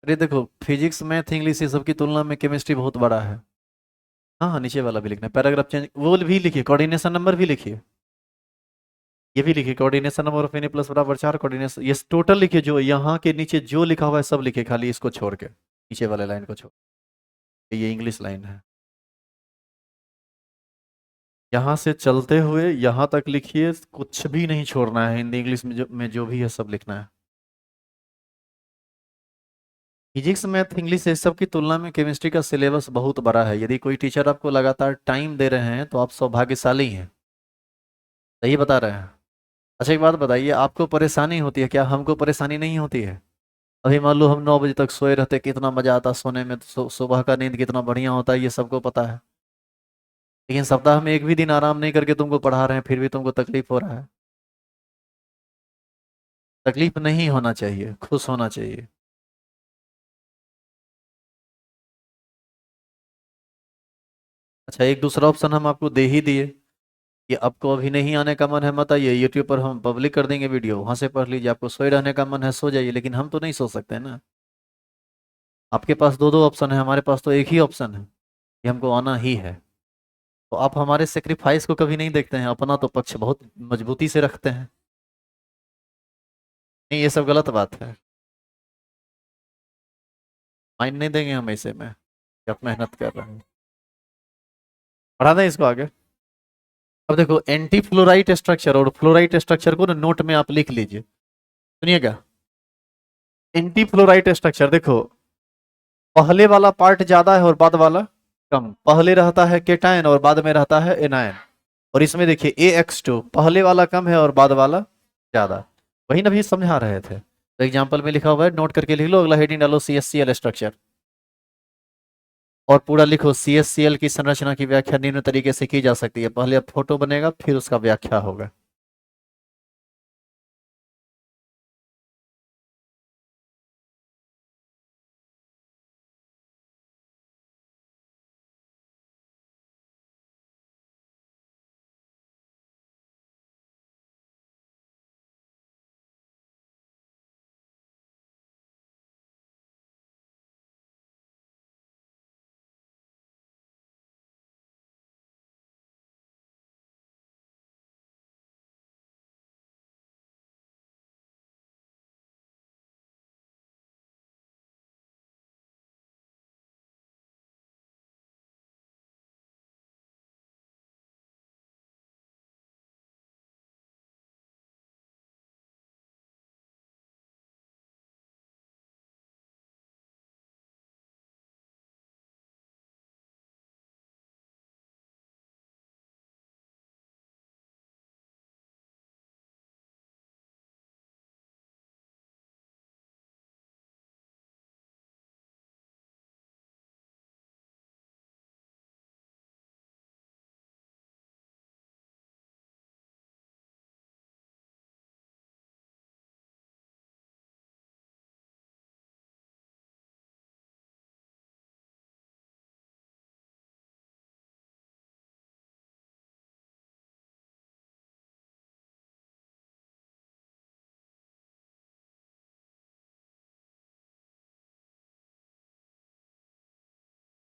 अरे देखो, फिजिक्स मैथ इंग्लिश ये सब की तुलना में केमिस्ट्री बहुत बड़ा है। हाँ हाँ, नीचे वाला भी लिखना है, पैराग्राफ चेंज वो भी लिखिए, कोऑर्डिनेशन नंबर भी लिखिए। ये भी लिखिए, coordination number of any plus बराबर 4, कोऑर्डिनेशन ये टोटल लिखिए, जो यहाँ के नीचे जो लिखा हुआ है सब लिखिए, खाली इसको छोड़ के, नीचे वाले लाइन को छोड़ के, ये इंग्लिश लाइन है। यहाँ से चलते हुए यहाँ तक लिखिए, कुछ भी नहीं छोड़ना है, हिंदी इंग्लिश में जो भी है सब लिखना है। फिजिक्स मैथ इंग्लिश इस सब की तुलना में केमिस्ट्री का सिलेबस बहुत बड़ा है। यदि कोई टीचर आपको लगातार टाइम दे रहे हैं तो आप सौभाग्यशाली हैं। सही बता रहे हैं। अच्छा एक बात बताइए, आपको परेशानी होती है क्या? हमको परेशानी नहीं होती है। अभी मान लो हम 9 बजे तक सोए रहते, कितना मजा आता सोने में, तो सुबह का नींद कितना बढ़िया होता है, ये सबको पता है। लेकिन सप्ताह में एक भी दिन आराम नहीं करके तुमको पढ़ा रहे हैं, फिर भी तुमको तकलीफ हो रहा है। तकलीफ नहीं होना चाहिए, खुश होना चाहिए। अच्छा, एक दूसरा ऑप्शन हम आपको दे ही दिए कि आपको अभी नहीं आने का मन है मत आइए, यूट्यूब पर हम पब्लिक कर देंगे वीडियो, वहां से पढ़ लीजिए। आपको सोए रहने का मन है सो जाइए, लेकिन हम तो नहीं सो सकते ना। आपके पास दो दो ऑप्शन है, हमारे पास तो एक ही ऑप्शन है कि हमको आना ही है। तो आप हमारे सेक्रीफाइस को कभी नहीं देखते हैं, अपना तो पक्ष बहुत मजबूती से रखते हैं। नहीं, ये सब गलत बात है। माइंड नहीं देंगे हम ऐसे में कि आप मेहनत कर रहे हैं। पढ़ा दें इसको आगे। अब देखो, एंटी फ्लोराइड स्ट्रक्चर और फ्लोराइड स्ट्रक्चर को ना नोट में आप लिख लीजिए। सुनिएगा, एंटी फ्लोराइड स्ट्रक्चर देखो, पहले वाला पार्ट ज्यादा है और बाद वाला कम। पहले रहता है केटायन और बाद में रहता है एनायन। और इसमें देखिए AX2, पहले वाला कम है और बाद वाला ज्यादा। वही ना भी समझा रहे थे, तो एग्जाम्पल में लिखा हुआ है, नोट करके लिख लो, अगला हेडिंग डालो CHCl स्ट्रक्चर। और पूरा लिखो, CHCl की संरचना की व्याख्या निम्न तरीके से की जा सकती है। पहले फोटो बनेगा, फिर उसका व्याख्या होगा।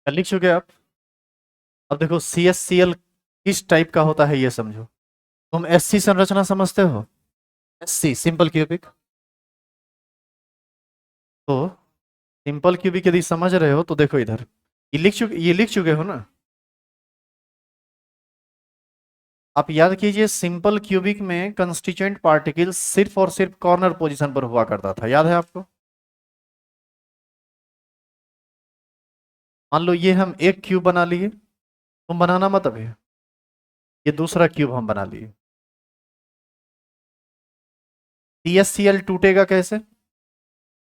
लिख चुके आप? अब देखो CSCl किस टाइप का होता है ये समझो। तुम SC संरचना समझते हो? SC simple cubic. तो सिंपल क्यूबिक यदि समझ रहे हो तो देखो इधर, ये लिख चुके हो ना? आप याद कीजिए, सिंपल क्यूबिक में कंस्टिट्यूएंट पार्टिकल सिर्फ और सिर्फ कॉर्नर पोजीशन पर हुआ करता था, याद है आपको? मान लो ये हम एक क्यूब बना लिए, तुम बनाना मत अभी, ये दूसरा क्यूब हम बना लिए। CSCl टूटेगा कैसे?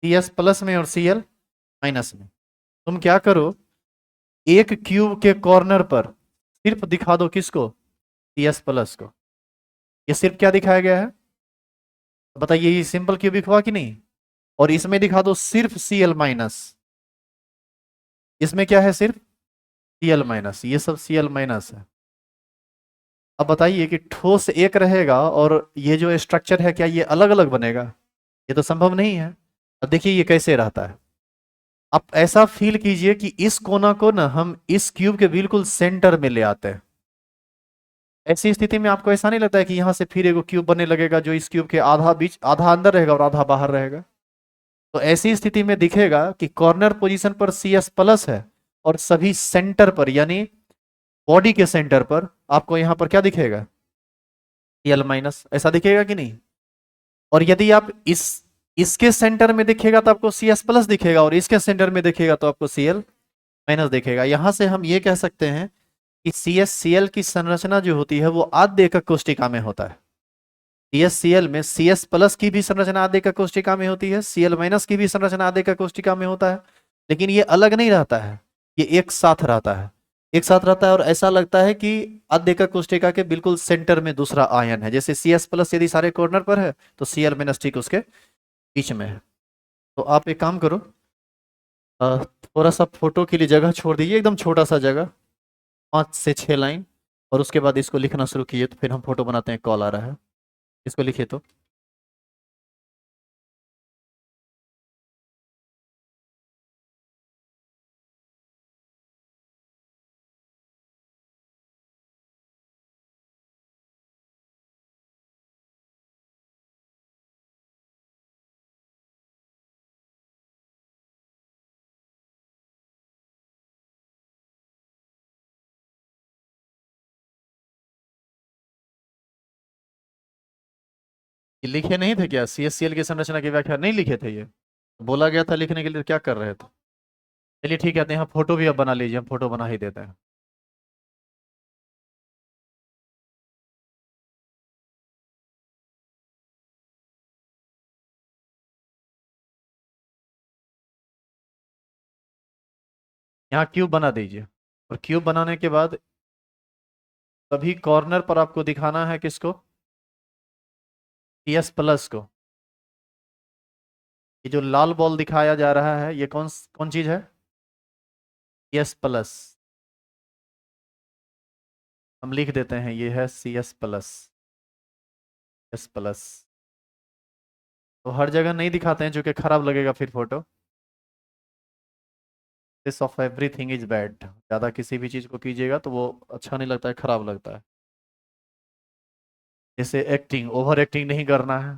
CS प्लस में और Cl माइनस में। तुम क्या करो, एक क्यूब के कॉर्नर पर सिर्फ दिखा दो किसको? CS प्लस को। ये सिर्फ क्या दिखाया गया है? बताइए, ये सिंपल क्यूबिक हुआ कि नहीं? और इसमें दिखा दो सिर्फ Cl माइनस। इसमें क्या है? सिर्फ Cl माइनस, ये सब Cl माइनस है। अब बताइए कि ठोस एक रहेगा और ये जो स्ट्रक्चर है क्या ये अलग अलग बनेगा? ये तो संभव नहीं है। अब देखिए ये कैसे रहता है। आप ऐसा फील कीजिए कि इस कोना को ना हम इस क्यूब के बिल्कुल सेंटर में ले आते हैं। ऐसी स्थिति में आपको ऐसा नहीं लगता है कि यहां से फिर एगो क्यूब बनने लगेगा जो इस क्यूब के आधा बीच, आधा अंदर रहेगा और आधा बाहर रहेगा? तो ऐसी स्थिति में दिखेगा कि कॉर्नर पोजीशन पर CS प्लस है और सभी सेंटर पर यानी बॉडी के सेंटर पर आपको यहां पर क्या दिखेगा? Cl minus. ऐसा दिखेगा कि नहीं? और यदि आप इसके सेंटर में दिखेगा तो आपको CS प्लस दिखेगा और इसके सेंटर में दिखेगा तो आपको Cl माइनस दिखेगा। यहां से हम ये कह सकते हैं कि CSCl की संरचना जो होती है वो आद्य एकक कोष्टिका में होता है। CSCl में CS प्लस की भी संरचना आद्य एकक कोष्टिका में होती है, Cl माइनस की भी संरचना आद्य एकक कोष्टिका में होता है, लेकिन ये अलग नहीं रहता है, ये एक साथ रहता है। एक साथ रहता है और ऐसा लगता है कि आद्य एकक कोष्टिका के बिल्कुल सेंटर में दूसरा आयन है। जैसे CS प्लस यदि सारे कॉर्नर पर है तो Cl माइनस ठीक उसके बीच में है। तो आप एक काम करो, थोड़ा सा फोटो के लिए जगह छोड़ दीजिए, एकदम छोटा सा जगह, 5 से 6 लाइन, और उसके बाद इसको लिखना शुरू कीजिए तो फिर हम फोटो बनाते हैं। कॉल आ रहा है, इसको लिखिए तो। ये लिखे नहीं थे क्या? CSCl की संरचना की व्याख्या नहीं लिखे थे ये? बोला गया था लिखने के लिए, तो क्या कर रहे थे? चलिए ठीक है, तो यहाँ फोटो भी अब बना लीजिए, हम फोटो बना ही देते हैं। यहाँ क्यूब बना दीजिए, और क्यूब बनाने के बाद सभी कॉर्नर पर आपको दिखाना है किसको? CS प्लस को। ये जो लाल बॉल दिखाया जा रहा है ये कौन कौन चीज है? CS plus. हम लिख देते हैं ये है CS प्लस। S plus. तो हर जगह नहीं दिखाते हैं जो कि खराब लगेगा फिर photo. This of everything is bad, ज़्यादा किसी भी चीज़ को कीजिएगा तो वो अच्छा नहीं लगता है, खराब लगता है। जैसे एक्टिंग, ओवर एक्टिंग नहीं करना है।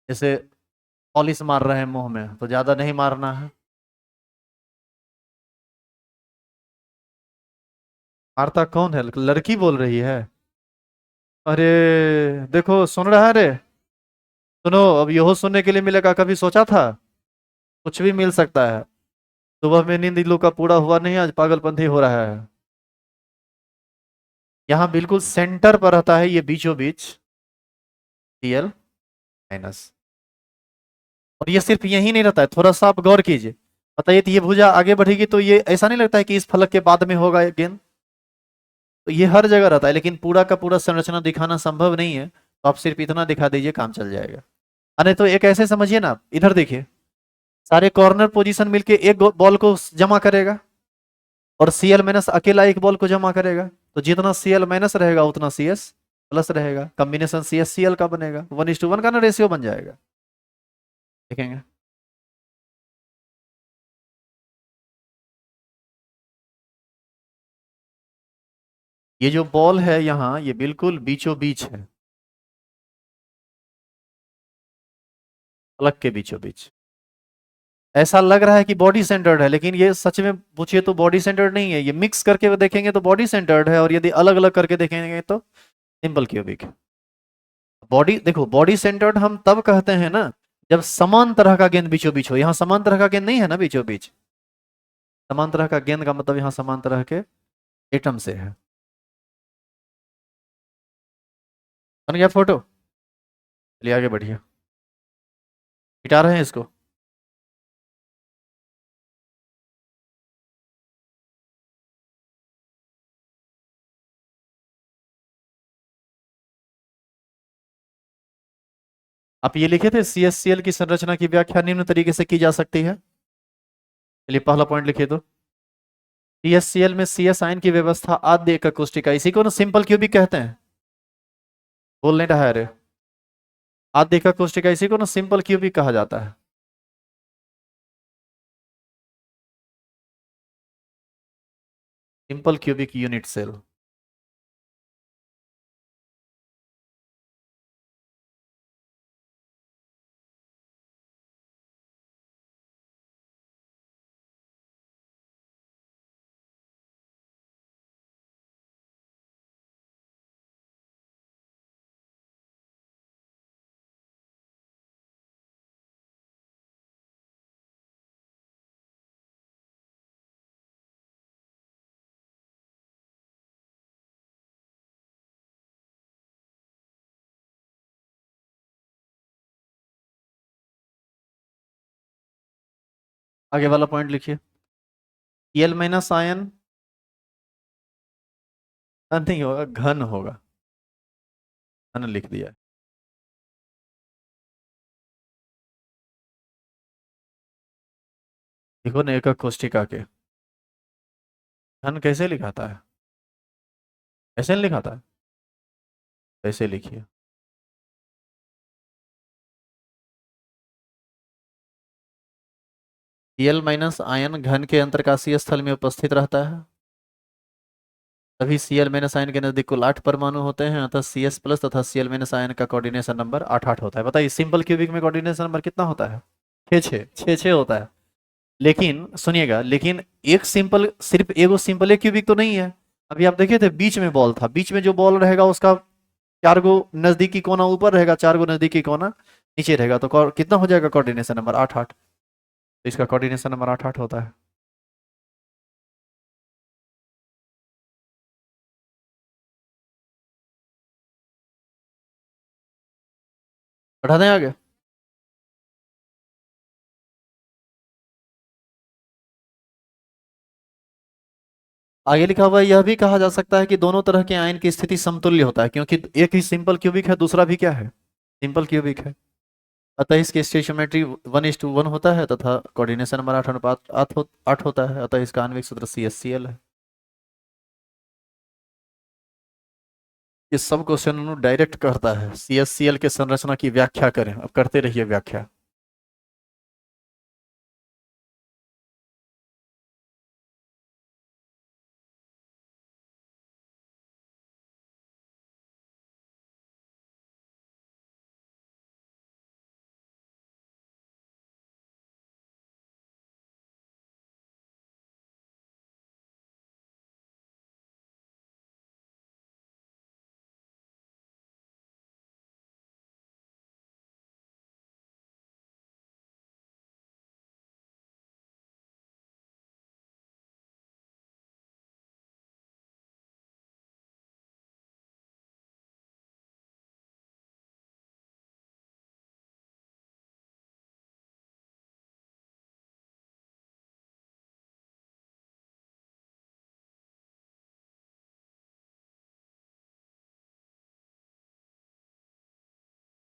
जैसे पॉलिश मार रहे हैं मुंह में तो ज़्यादा नहीं मारना है। मारता कौन है? लड़की बोल रही है? अरे देखो, सुन रहा है रे? सुनो, अब यहो सुनने के लिए मिलेगा, कभी सोचा था? कुछ भी मिल सकता है। सुबह में नींद इन लोग का पूरा हुआ नहीं, आज पागलपंथी हो रहा है। यहाँ बिल्कुल सेंटर पर रहता है ये बीचों बीच Cl माइनस। और ये सिर्फ यही नहीं रहता है, थोड़ा सा आप गौर कीजिए। बताइए, तो ये भुजा आगे बढ़ेगी तो ये ऐसा नहीं लगता है कि इस फलक के बाद में होगा गेंद? तो ये हर जगह रहता है, लेकिन पूरा का पूरा संरचना दिखाना संभव नहीं है, तो आप सिर्फ इतना दिखा दीजिए, काम चल जाएगा। अरे तो एक ऐसे समझिए ना, इधर देखिए, सारे कॉर्नर पोजीशन मिलके एक बॉल को जमा करेगा और Cl माइनस अकेला एक बॉल को जमा करेगा। तो जितना Cl माइनस रहेगा उतना CS प्लस रहेगा, कॉम्बिनेशन CSCl का बनेगा, 1:1 का ना रेशियो बन जाएगा। देखेंगे। ये जो बॉल है यहाँ, ये बिल्कुल बीचों बीच है, प्लग के बीचों बीच। ऐसा लग रहा है कि बॉडी सेंटर्ड है, लेकिन ये सच में पूछिए तो बॉडी सेंटर्ड नहीं है। ये मिक्स करके देखेंगे तो बॉडी सेंटर्ड है, और यदि अलग अलग करके देखेंगे तो सिंपल क्यूबिक है। बॉडी देखो, बॉडी सेंटर्ड हम तब कहते हैं ना जब समान तरह का गेंद बीचों बीच हो। यहाँ समान तरह का गेंद नहीं है ना बीचों बीच। समान तरह का गेंद का मतलब यहाँ समान तरह के एटम से है। बन गया फोटो। चलिए आगे बढ़िए। मिटा रहे हैं इसको। आप ये लिखे थे CSCl की संरचना की व्याख्या निम्न तरीके से की जा सकती है। चलिए पहला पॉइंट लिखिए तो। CSCl में CS आयन की व्यवस्था आद्य एकक कोष्टिका, इसी को ना सिंपल क्यूबिक कहते हैं। बोल नहीं रहा है अरे। आद्य एकक कोष्टिका, इसी को ना सिंपल क्यूबिक कहा जाता है। Simple cubic unit cell. आगे वाला पॉइंट लिखिए। Cl माइनस आयन नहीं होगा, घन होगा। घन लिख दिया है। देखो ना एकक कोष्टिका के घन कैसे लिखाता है। ऐसे नहीं लिखाता है। ऐसे लिखिए। Cl माइनस आयन घन के अंतरकाशीय स्थल में उपस्थित रहता है। तभी Cl माइनस आयन के नजदीक कुल 8 परमाणु होते हैं, अतः CS प्लस तथा Cl माइनस आयन का कोऑर्डिनेशन नंबर 8 8 होता है। बताइए सिंपल क्यूबिक में कोऑर्डिनेशन नंबर कितना होता है? 6 6 होता है। लेकिन सुनिएगा, लेकिन एक सिंपल, सिर्फ एगो सिंपल एक क्यूबिक तो नहीं है। अभी आप देखे थे बीच में बॉल था, बीच में जो बॉल रहेगा उसका 4 गो नजदीकी कोना ऊपर रहेगा, 4 गो नजदीकी कोना नीचे रहेगा, तो कितना हो जाएगा कोऑर्डिनेशन नंबर? 8 8। तो इसका कोऑर्डिनेशन नंबर 8 8 होता है। बढ़ा दें आगे। आगे लिखा हुआ है, यह भी कहा जा सकता है कि दोनों तरह के आयन की स्थिति समतुल्य होता है, क्योंकि एक ही सिंपल क्यूबिक है, दूसरा भी क्या है? सिंपल क्यूबिक है। अतः इसकी स्टेशियोमेट्री 1:1 होता है तथा कोऑर्डिनेशन नंबर 8 अनुपात 8 होता है, अतः इसका आणविक सूत्र CSCl है। ये सब क्वेश्चन डायरेक्ट करता है CSCl के संरचना की व्याख्या करें, अब करते रहिए व्याख्या।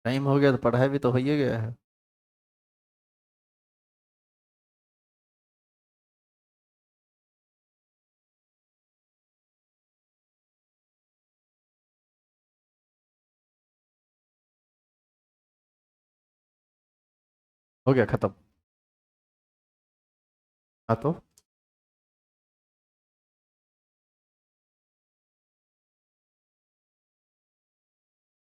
टाइम हो गया तो पढ़ाई भी तो हो ही गया है। हो गया खत्म। हाँ तो